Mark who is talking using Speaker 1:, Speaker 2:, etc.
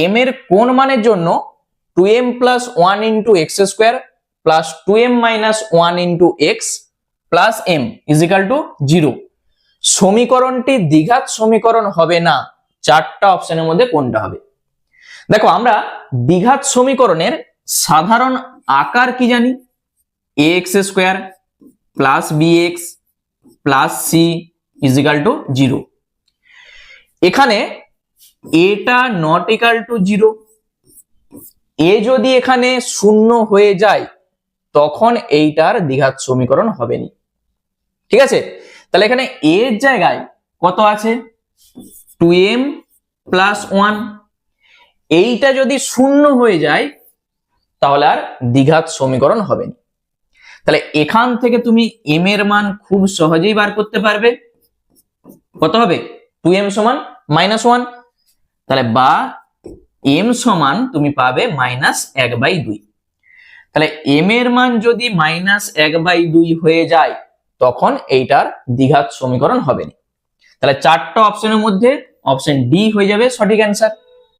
Speaker 1: M এর কোন মানের জন্য 2m plus 1 into x square plus 2m minus 1 into x plus m equal to 0 সমীকরণটি দ্বিঘাত সমীকরণ হবে না। চারটা অপশনের মধ্যে কোনটা হবে? দেখো, আমরা দ্বিঘাত সমীকরণের সাধারণ আকার কি জানি? ax square plus bx plus c equal to 0। এখানে এটা নট ইকাল টু 0, এ যদি এখানে শূন্য হয়ে যায় তখন এইটার দ্বিঘাত সমীকরণ হবে না। ঠিক আছে, তাহলে এখানে এর জায়গায় কত আছে? 2m plus 1। এইটা যদি শূন্য হয়ে যায় তাহলে আর দ্বিঘাত সমীকরণ হবে না। তাহলে এখান থেকে তুমি m এর মান খুব সহজেই বার করতে পারবে। কত হবে? 2m সমান -1। তাহলে বা m সমান তুমি পাবে -1/2। তাহলে m এর মান যদি -1/2 হয়ে যায় তখন এইটার দ্বিঘাত সমীকরণ হবে না। তাহলে চারটা অপশনের মধ্যে অপশন ডি হয়ে যাবে সঠিক অ্যান্সার।